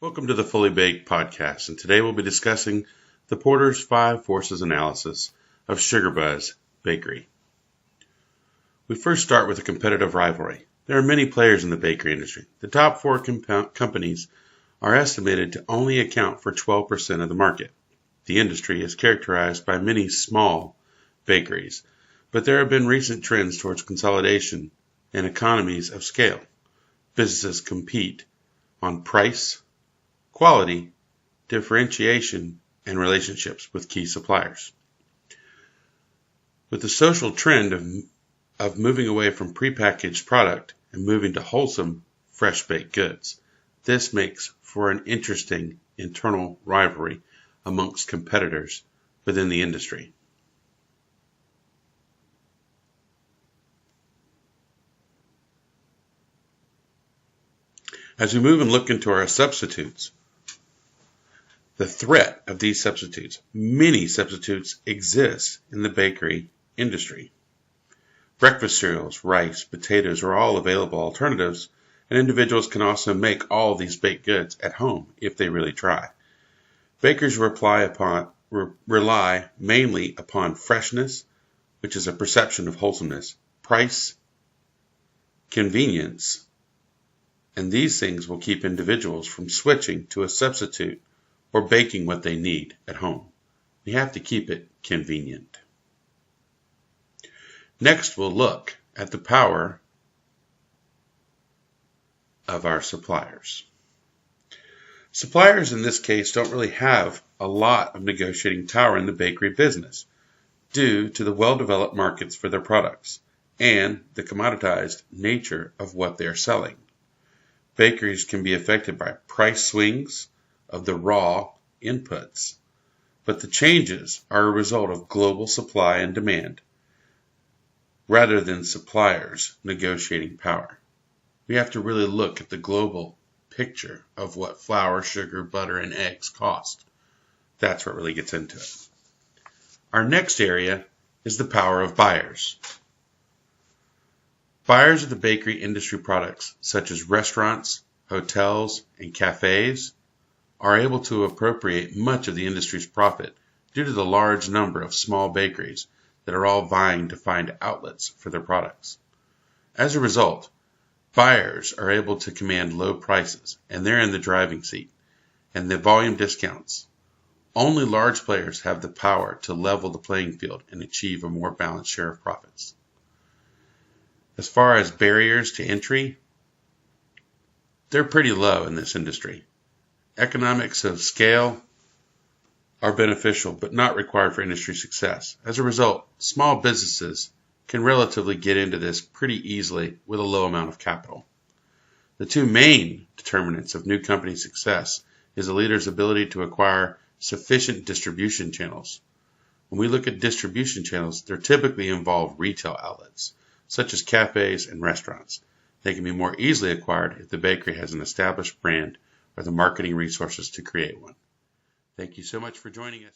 Welcome to the Fully Baked podcast, and today we'll be discussing the Porter's 5 Forces analysis of Sugar Buzz Bakery. We first start with a competitive rivalry. There are many players in the bakery industry. The top 4 companies are estimated to only account for 12% of the market. The industry is characterized by many small bakeries, but there have been recent trends towards consolidation and economies of scale. Businesses compete on price, quality, differentiation, and relationships with key suppliers. With the social trend of moving away from prepackaged product and moving to wholesome, fresh-baked goods, this makes for an interesting internal rivalry amongst competitors within the industry. As we move and look into our substitutes, the threat of these substitutes. Many substitutes exist in the bakery industry. Breakfast cereals, rice, potatoes are all available alternatives, and individuals can also make all these baked goods at home if they really try. Bakers rely mainly upon freshness, which is a perception of wholesomeness, price, convenience, and these things will keep individuals from switching to a substitute or baking what they need at home. You have to keep it convenient. Next, we'll look at the power of our suppliers. Suppliers in this case don't really have a lot of negotiating power in the bakery business due to the well-developed markets for their products and the commoditized nature of what they're selling. Bakeries can be affected by price swings of the raw inputs, but the changes are a result of global supply and demand rather than suppliers' negotiating power. We have to really look at the global picture of what flour, sugar, butter, and eggs cost. That's what really gets into it. Our next area is the power of buyers. Buyers of the bakery industry products, such as restaurants, hotels, and cafes, are able to appropriate much of the industry's profit due to the large number of small bakeries that are all vying to find outlets for their products. As a result, buyers are able to command low prices, and they're in the driving seat, and the volume discounts. Only large players have the power to level the playing field and achieve a more balanced share of profits. As far as barriers to entry, they're pretty low in this industry. Economics of scale are beneficial but not required for industry success. As a result, small businesses can relatively get into this pretty easily with a low amount of capital. The 2 main determinants of new company success is a leader's ability to acquire sufficient distribution channels. When we look at distribution channels, they typically involve retail outlets, such as cafes and restaurants. They can be more easily acquired if the bakery has an established brand or the marketing resources to create one. Thank you so much for joining us.